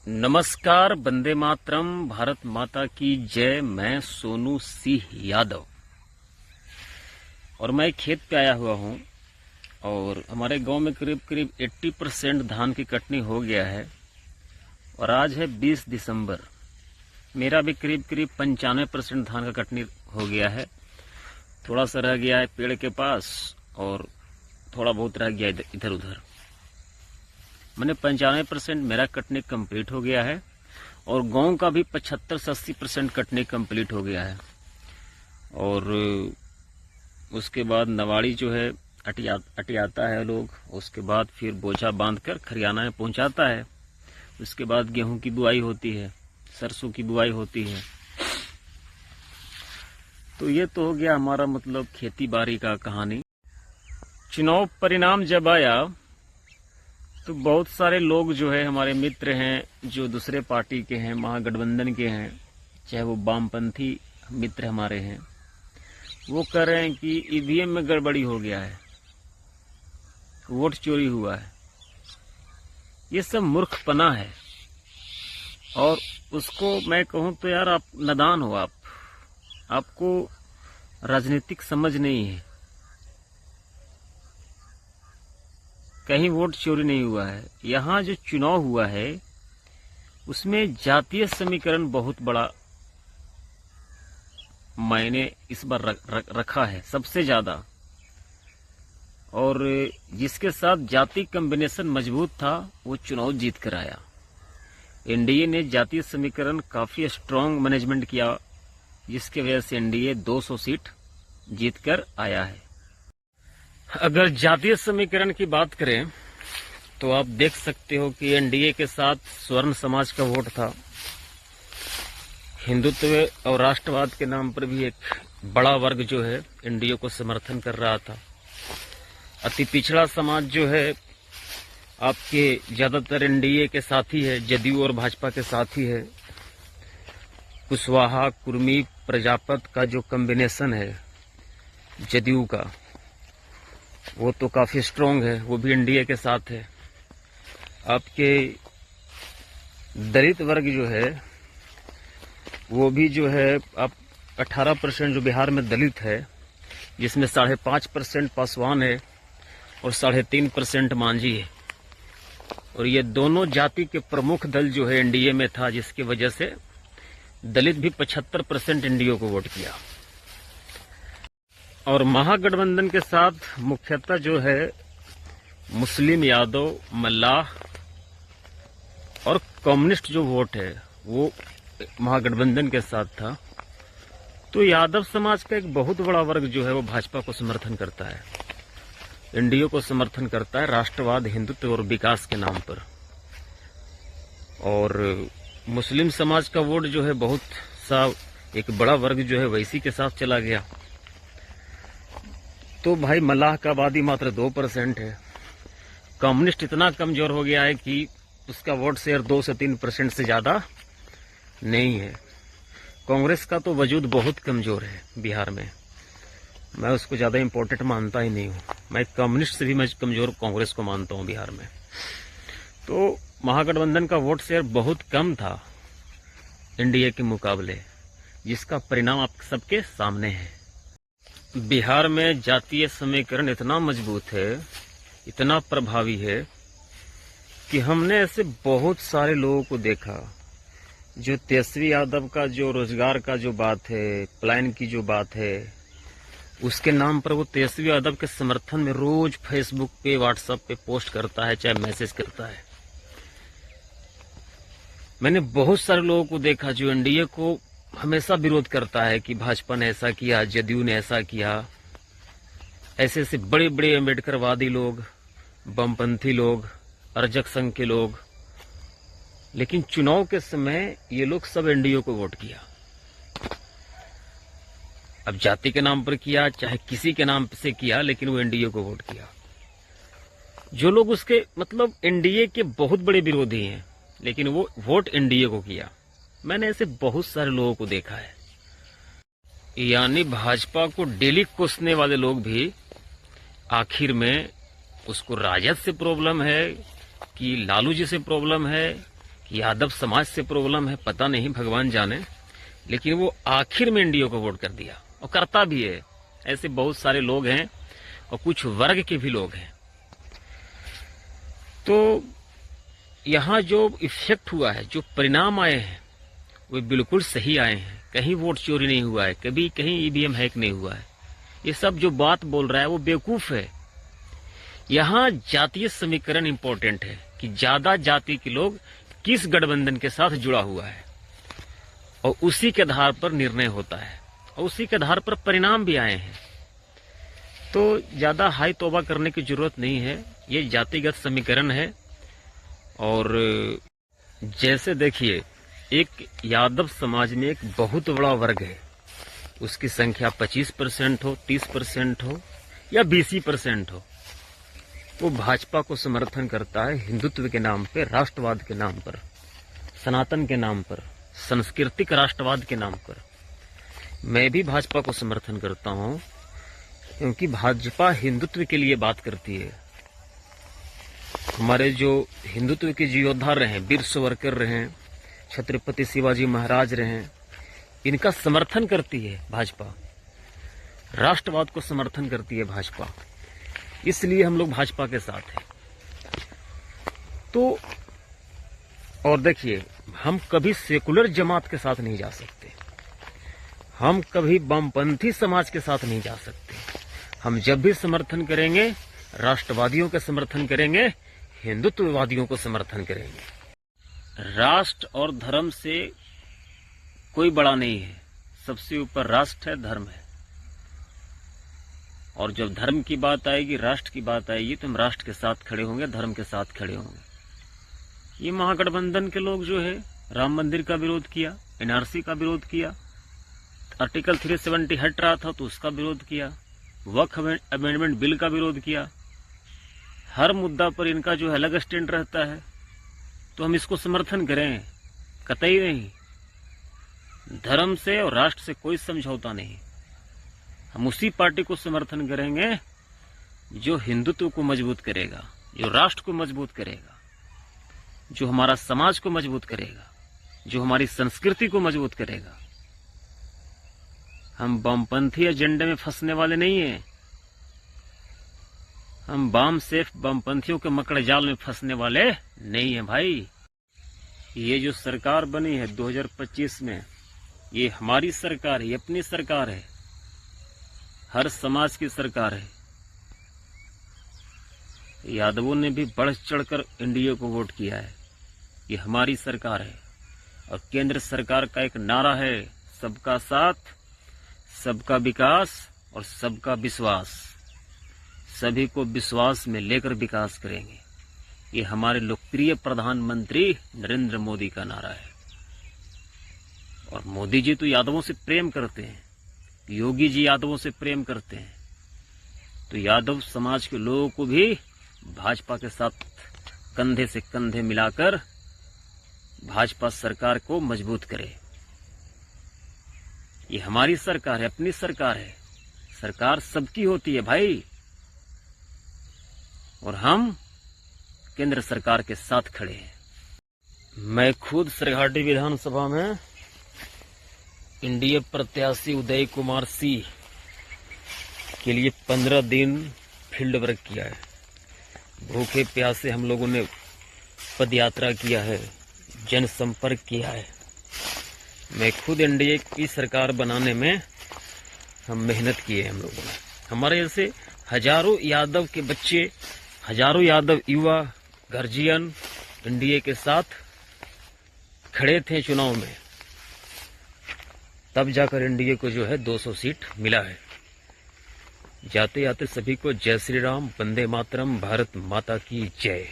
नमस्कार, वंदे मातरम, भारत माता की जय। मैं सोनू सिंह यादव और मैं खेत पे आया हुआ हूँ और हमारे गांव में करीब करीब 80% धान की कटनी हो गया है और आज है 20 दिसंबर। मेरा भी करीब करीब 95% धान का कटनी हो गया है। थोड़ा सा रह गया है पेड़ के पास और थोड़ा बहुत रह गया इधर उधर। मैंने 95% मेरा कटनी कंप्लीट हो गया है और गांव का भी 75 से 80% कटनी कंप्लीट हो गया है। और उसके बाद नवाड़ी जो है अटियाता है लोग, उसके बाद फिर बोझा बांधकर खरियाना में पहुंचाता है। उसके बाद गेहूं की बुआई होती है, सरसों की बुआई होती है। तो ये तो हो गया हमारा मतलब खेती बाड़ी का कहानी। चुनाव परिणाम जब आया तो बहुत सारे लोग जो है हमारे मित्र हैं, जो दूसरे पार्टी के हैं, महागठबंधन के हैं, चाहे वो वामपंथी मित्र हमारे हैं, वो कह रहे हैं कि ईवीएम में गड़बड़ी हो गया है, वोट चोरी हुआ है। ये सब मूर्खपना है और उसको मैं कहूं तो यार आप नादान हो, आपको राजनीतिक समझ नहीं है। कहीं वोट चोरी नहीं हुआ है। यहाँ जो चुनाव हुआ है उसमें जातीय समीकरण बहुत बड़ा मायने इस बार रखा है, सबसे ज्यादा। और जिसके साथ जाति कॉम्बिनेशन मजबूत था वो चुनाव जीत कर आया। एनडीए ने जातीय समीकरण काफी स्ट्रांग मैनेजमेंट किया, जिसकी वजह से एनडीए 200 सीट जीत कर आया है। अगर जातीय समीकरण की बात करें तो आप देख सकते हो कि एनडीए के साथ स्वर्ण समाज का वोट था। हिंदुत्व और राष्ट्रवाद के नाम पर भी एक बड़ा वर्ग जो है एनडीए को समर्थन कर रहा था। अति पिछड़ा समाज जो है आपके ज्यादातर एनडीए के साथी है, जदयू और भाजपा के साथी है। कुशवाहा, कुर्मी, प्रजापत का जो कॉम्बिनेशन है जदयू का, वो तो काफी स्ट्रांग है, वो भी एनडीए के साथ है। आपके दलित वर्ग जो है वो भी जो है आप 18% जो बिहार में दलित है, जिसमें 5.5% पासवान है और 3.5% मांझी है। और ये दोनों जाति के प्रमुख दल जो है एनडीए में था, जिसकी वजह से दलित भी 75% एनडीए को वोट किया। और महागठबंधन के साथ मुख्यतः जो है मुस्लिम, यादव, मल्लाह और कम्युनिस्ट जो वोट है वो महागठबंधन के साथ था। तो यादव समाज का एक बहुत बड़ा वर्ग जो है वो भाजपा को समर्थन करता है, एनडीए को समर्थन करता है, राष्ट्रवाद, हिंदुत्व और विकास के नाम पर। और मुस्लिम समाज का वोट जो है बहुत सा एक बड़ा वर्ग जो है वैसी के साथ चला गया। तो भाई मल्लाह का आबादी मात्र 2% है। कम्युनिस्ट इतना कमजोर हो गया है कि उसका वोट शेयर 2 से 3% से ज्यादा नहीं है। कांग्रेस का तो वजूद बहुत कमजोर है बिहार में, मैं उसको ज्यादा इम्पोर्टेंट मानता ही नहीं हूँ। मैं कम्युनिस्ट से भी मैं कमजोर कांग्रेस को मानता हूँ बिहार में। तो महागठबंधन का वोट शेयर बहुत कम था एनडीए के मुकाबले, जिसका परिणाम आप सबके सामने है। बिहार में जातीय समीकरण इतना मजबूत है, इतना प्रभावी है कि हमने ऐसे बहुत सारे लोगों को देखा जो तेजस्वी यादव का जो रोजगार का जो बात है, प्लान की जो बात है, उसके नाम पर वो तेजस्वी यादव के समर्थन में रोज फेसबुक पे, व्हाट्सएप पे पोस्ट करता है, चाहे मैसेज करता है। मैंने बहुत सारे लोगों को देखा जो एनडीए को हमेशा विरोध करता है कि भाजपा ने ऐसा किया, जदयू ने ऐसा किया। ऐसे ऐसे बड़े बड़े अम्बेडकरवादी लोग, वामपंथी लोग, अर्जक संघ के लोग, लेकिन चुनाव के समय ये लोग सब एनडीए को वोट किया। अब जाति के नाम पर किया, चाहे किसी के नाम से किया, लेकिन वो एनडीए को वोट किया। जो लोग उसके मतलब एनडीए के बहुत बड़े विरोधी हैं, लेकिन वो वोट एनडीए को किया। मैंने ऐसे बहुत सारे लोगों को देखा है। यानी भाजपा को डेली कोसने वाले लोग भी आखिर में उसको राजद से प्रॉब्लम है कि लालू जी से प्रॉब्लम है कि यादव समाज से प्रॉब्लम है, पता नहीं, भगवान जाने, लेकिन वो आखिर में एनडीए को वोट कर दिया और करता भी है। ऐसे बहुत सारे लोग हैं और कुछ वर्ग के भी लोग हैं। तो यहाँ जो इफेक्ट हुआ है, जो परिणाम आए हैं, वो बिल्कुल सही आए हैं। कहीं वोट चोरी नहीं हुआ है, कभी कहीं ईवीएम हैक नहीं हुआ है। ये सब जो बात बोल रहा है वो बेवकूफ है। यहाँ जातीय समीकरण इंपॉर्टेंट है कि ज्यादा जाति के लोग किस गठबंधन के साथ जुड़ा हुआ है, और उसी के आधार पर निर्णय होता है और उसी के आधार पर परिणाम भी आए हैं। तो ज्यादा हाई तौबा करने की जरूरत नहीं है, ये जातिगत समीकरण है। और जैसे देखिए, एक यादव समाज में एक बहुत बड़ा वर्ग है, उसकी संख्या 25% हो, 30% हो या 20% हो, वो भाजपा को समर्थन करता है हिंदुत्व के नाम पे, राष्ट्रवाद के नाम पर, सनातन के नाम पर, सांस्कृतिक राष्ट्रवाद के नाम पर। मैं भी भाजपा को समर्थन करता हूं, क्योंकि भाजपा हिंदुत्व के लिए बात करती है। हमारे जो हिंदुत्व के जो योद्धा रहे, वीर सावरकर रहे, छत्रपति शिवाजी महाराज रहे, इनका समर्थन करती है भाजपा, राष्ट्रवाद को समर्थन करती है भाजपा। इसलिए हम लोग भाजपा के साथ हैं। तो और देखिए, हम कभी सेकुलर जमात के साथ नहीं जा सकते, हम कभी वामपंथी समाज के साथ नहीं जा सकते। हम जब भी समर्थन करेंगे, राष्ट्रवादियों का समर्थन करेंगे, हिंदुत्ववादियों को समर्थन करेंगे। राष्ट्र और धर्म से कोई बड़ा नहीं है, सबसे ऊपर राष्ट्र है, धर्म है। और जब धर्म की बात आएगी, राष्ट्र की बात आएगी, तो हम राष्ट्र के साथ खड़े होंगे, धर्म के साथ खड़े होंगे। ये महागठबंधन के लोग जो है, राम मंदिर का विरोध किया, एनआरसी का विरोध किया, आर्टिकल 370 हट रहा था तो उसका विरोध किया, वक्फ अमेंडमेंट बिल का विरोध किया। हर मुद्दा पर इनका जो है अलग स्टैंड रहता है, तो हम इसको समर्थन करें? कतई नहीं। धर्म से और राष्ट्र से कोई समझौता नहीं। हम उसी पार्टी को समर्थन करेंगे जो हिंदुत्व को मजबूत करेगा, जो राष्ट्र को मजबूत करेगा, जो हमारा समाज को मजबूत करेगा, जो हमारी संस्कृति को मजबूत करेगा। हम वामपंथी एजेंडे में फंसने वाले नहीं हैं। हम वाम सेफ वामपंथियों के मकड़ जाल में फंसने वाले नहीं हैं भाई। ये जो सरकार बनी है 2025 में, ये हमारी सरकार है, ये अपनी सरकार है, हर समाज की सरकार है। यादवों ने भी बढ़ चढ़कर एनडीए को वोट किया है। ये हमारी सरकार है और केंद्र सरकार का एक नारा है, सबका साथ, सबका विकास और सबका विश्वास। सभी को विश्वास में लेकर विकास करेंगे। ये हमारे लोकप्रिय प्रधानमंत्री नरेंद्र मोदी का नारा है। और मोदी जी तो यादवों से प्रेम करते हैं, योगी जी यादवों से प्रेम करते हैं। तो यादव समाज के लोगों को भी भाजपा के साथ कंधे से कंधे मिलाकर भाजपा सरकार को मजबूत करे। ये हमारी सरकार है, अपनी सरकार है। सरकार सबकी होती है भाई, और हम केंद्र सरकार के साथ खड़े हैं। मैं खुद सरघाटी विधानसभा में एनडीए प्रत्याशी उदय कुमार सिंह के लिए 15 दिन फील्ड वर्क किया है। भूखे प्यासे हम लोगों ने पदयात्रा किया है, जनसंपर्क किया है। मैं खुद एनडीए की सरकार बनाने में हम मेहनत किए हम लोगों ने। हमारे जैसे हजारों यादव के बच्चे, हजारों यादव युवा, गार्जियन एनडीए के साथ खड़े थे चुनाव में, तब जाकर एनडीए को जो है 200 सीट मिला है। जाते जाते सभी को जय श्री राम, वंदे मातरम, भारत माता की जय।